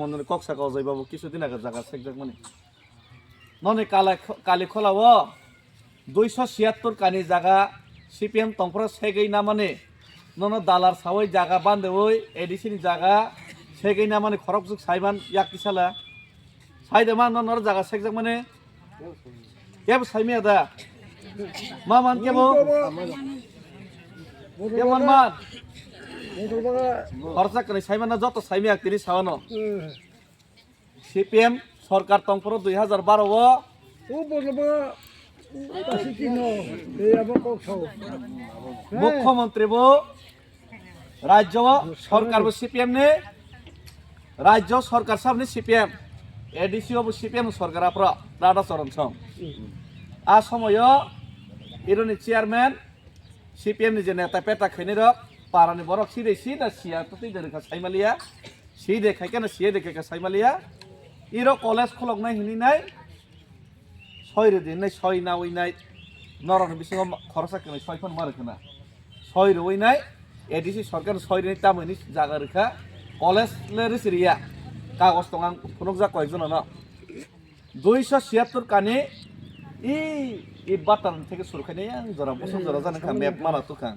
মন্দির কক্সাগাঁও যাইবাবো কিছুদিন আগে জায়গা সেকজাক মানে ননে কালি খোলাও 276 কানি জায়গা সিপিএম তংফরা সেগৈ না মানে নন দালার সাওই জায়গা বান্ধে ওই এডিসিনি জায়গা সেগৈ না মানে খরক যুগ সাইমান ইয়াক কিসালা সাইদে মান নন জায়গা সেকজাক মানে কেব সাইমিয়া দা মা মান কেব কেমন মান খরচা করে সাইমান না যত সাইমিয়া তিনি সাওয়ানো সিপিএম সরকার তংফর 2012 মুখ্যমন্ত্রী রাজ্য সরকার সিপিএম নে রাজ্য সরকার সামনে সিপিএম এডিসি সিপিএম সরকার রাধা চরণ সম আ সময় ইরনি চেয়ারম্যান সিপিএম নি যে নেতা পেটা খাইনি রক পারানি বরক সিদে সিদা সিয়া তো তুই দেখা সাইমালিয়া সিদে খাইকেন সিয়ে দেখে সাইমালিয়া ইরো কলেজ খলক নাই হিনি নাই ছয় দিন নাই ছয় না ওই নাই নরন বিসঙ্গ খরচা কেন ছয়খন মারে না ছয় ওই নাই এডিসি সরকার ছয় দিন তামনি জায়গা রেখা কলেজ রিয়া কাগজ টঙাং ফুনক যা কয়েকজন না 276 কানে ই বাটার থেকে শুরু খাই জরা বছর জরা জানে খা ম্যাপ মারা তো খাং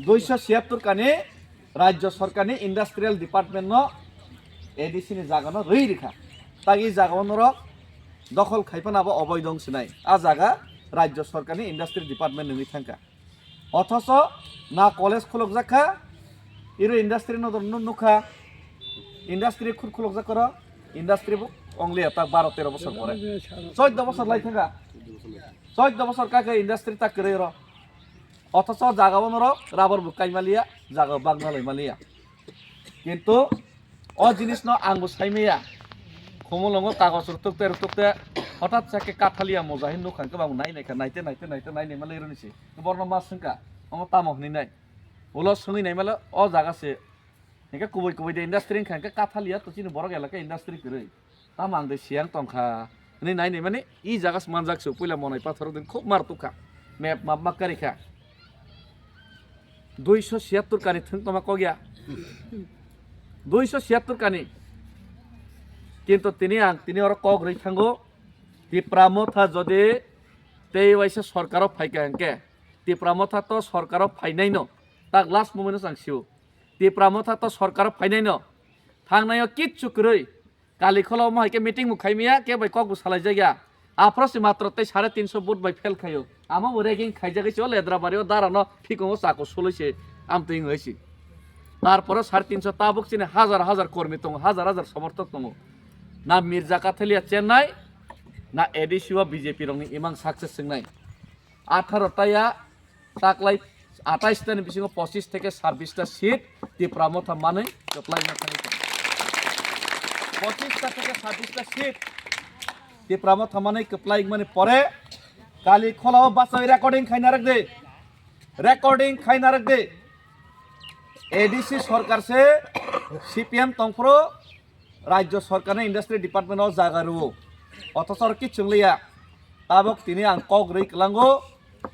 276 কানে রাজ্য সরকারনি ইন্ডাস্ট্রিয়াল ডিপার্টমেন্ট ন এডিসি নি জায়গা রই রেখা তাই এই জায়গা দখল খাইফান আবার অবৈধ অংশ নাই আ জায়গা রাজ্য সরকারনি ইন্ডাস্ট্রি ডিপার্টমেন্ট নি থাকা অথচ না কলেজ খুলক জাখা ইরো ইন্ডাস্ট্রি নুখা ইন্ডাস্ট্রি খুলক যা করো ইন্ডাস্ট্রি অংলি তা 12-13 বছর পরে 14 বছর লাই থাকা 14 বছর কাকে ইন্ডাস্ট্রি তা করে র অথচ জায়গা বনর রাবার বুকাই মালিয়া জায়গা বাগনালাই মালিয়া কিন্তু অ জিনিস ন আঙ্গু সাইমেয়া খমলঙ্গ কাগজ রুটতে হঠাৎ চাকে কাঠালিয়া মজাহিন নুখানকে বাবু নাইতে নাইনে মালে ইরনিছি বর্ণ মাছ সংকা আমার তামহনি নাই উলো সঙ্গি নাই মালে অ জাগাছে একে কুবই দে ইন্ডাস্ট্রি খানকে কাঠালিয়া তো চিনি বড় এলাকা ইন্ডাস্ট্রি করে তাম আং দে সিয়াং টংখা নাইনে মানে ই জাগাস মানজাকছে পয়লা মনাই পাথর দিন খুব মার তুখা মেপ মাপ মাক্কারি খা 276 কানি থং তোমা কগিয়া 276 কানি কিন্তু তিনি ওর কক রই থাঙ্গো তিপ্রামথা যদি তেই ওয়াইসে সরকারও ফাইকা হেঁকে তিপ্রামথা তো সরকারও ফাইনাই ন তাক লাস্ট মোমেন্ট চাংসিও তিপ্রামথা তো সরকারও ফাইনাই ন থাংনায় কিচ্ছু করই কালি খোলাও মাইকে মিটিং মুখাইমিয়া কে বাই কক সালাই জায়গা আফরসি মাত্র তাই 350 বুট বাই ফেল খাইও আমার রেগিং খাইজা গেছে লেদ্রাবাড়িও দাঁড়ানো ঠিকও চাকো সলইছে আমতিং হয়েছি তারপরে 350 তাবুক চিনে হাজার হাজার কর্মী দङ হাজার হাজার সমর্থক দङ না মির্জা কাথালিয়া চেন্নাই না এডিসি বিজেপি রংनि ইমাং সাকসেস নাই 18টায়া তাকলাই 28টাनि बिसिङाव 25 থেকে 26টা সিট তিপ্রামথা মানে এপ্লাই না থাকে 25টা থেকে 26টা সিট তিপ্রামথা মানে এপ্লাই মানে পরে কালি খোলাও বাসাই রেকর্ডিং খাইনা রাখ দে एडीसी सरकार से सीपीएम तंफ्रो राज्य सरकार ने इंडस्ट्री डिपार्टमेंट जागा रुओ अथच कि चुंगलिया ताबक तिनी आं कग रई कलांगो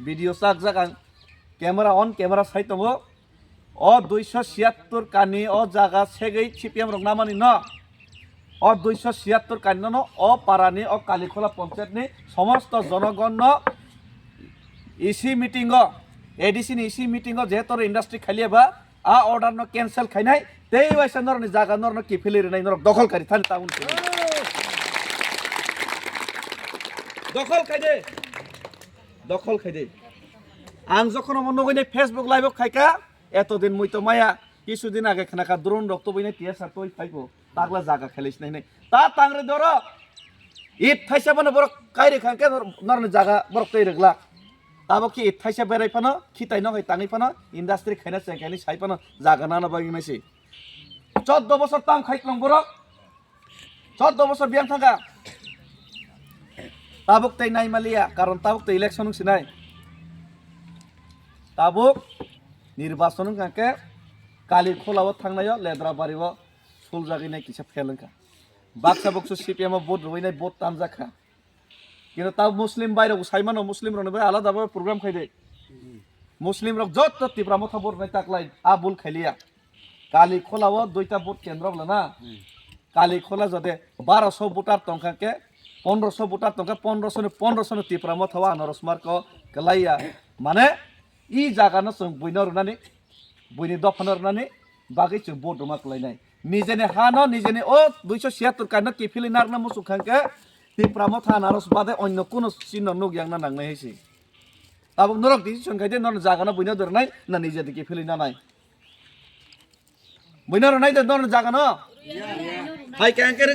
वीडियो साक जागा कैमरा ऑन कैमरा साइट दंगो अ 276 कानी अ जागा सेगै सीपीएम रंग नामानि न अ 276 कानी न अ पारानि अ कालीखोला पंचायत नि समस्त जनगण न इसी मीटिंग एडीसी नि इसी मीटिंग जेतर इंडस्ट्री खालियाबा आ ऑर्डर न कैंसिल खाइनाय तेई वाइसा नरनि जागा नरन किफिले रनाय नरक दखलकारी थानि टाउन दखल खाइदे आं जखन मन नगैनाय फेसबुक लाइव खाइका एतदिन मुइ तो माया কিছুদিন আগে খানাকা দ্রোণ রক্ত বইনে টিয়াসার তোই ফাইবো তাগলা জায়গা খেলিস নাই তা তাংরে ধর ইট থাইসা মানে বড় কাইরে খানকে নরনে জায়গা বড় তৈ রেগলা তাবো কি ইট থাইসা বেরাই ফানো খিতাই নয় তাঙি ফানো ইন্ডাস্ট্রি খাইনা চেকাইনি সাই ফানো জায়গা না বাগি নাইছে 14 বছর তাম খাইকলং বড় 14 বছর বিয়াং থাকা তাবুক তাই নাই মালিয়া কারণ তাবুক তো ইলেকশন সিনাই তাবুক নির্বাচন কাকে কালি খোলাও থাংনায় লেদ্রাবাড়িও সুল জাগিনাই কিসা ফেলঙ্কা Baksa box CPM vote রইনাই vote তামজাখা কিন্তু তাও মুসলিম বাইরে সাইমানো মুসলিম রনে আলাদা ভাবে প্রোগ্রাম খাইদে মুসলিম রক যত তিপ্রা মথা ভোট নাই তাকলাই আবুল খাইলিয়া কালি খোলাও 2টা ভোট কেন্দ্র বলে না কালি খোলা যদি 1200 ভোটার তংখাকে 1500 ভোটার তংখা 1500 ত্রিপুরা মত হওয়া আনারস মার্ক গলাইয়া মানে ই জায়গানো जों বইনা রুনানি বইনি দফানো রুনানি বাকি जों ভোট জমা কলাইনাই নিজেনে হানো নিজেনে ও 276 কানো কিফিলি নারনা মুসুখানকে ত্রিপুরা মত আনারস বাদে অন্য কোন চিহ্ন নুগিয়াং না নাংনাই হইছি তাবো নরক ডিসিশন খাইতে নন জাগানো বইনা ধরনাই না নিজে দিকে ফিলি না নাই বইনা রনাই দন জাগানো হাই ক্যাঙ্কের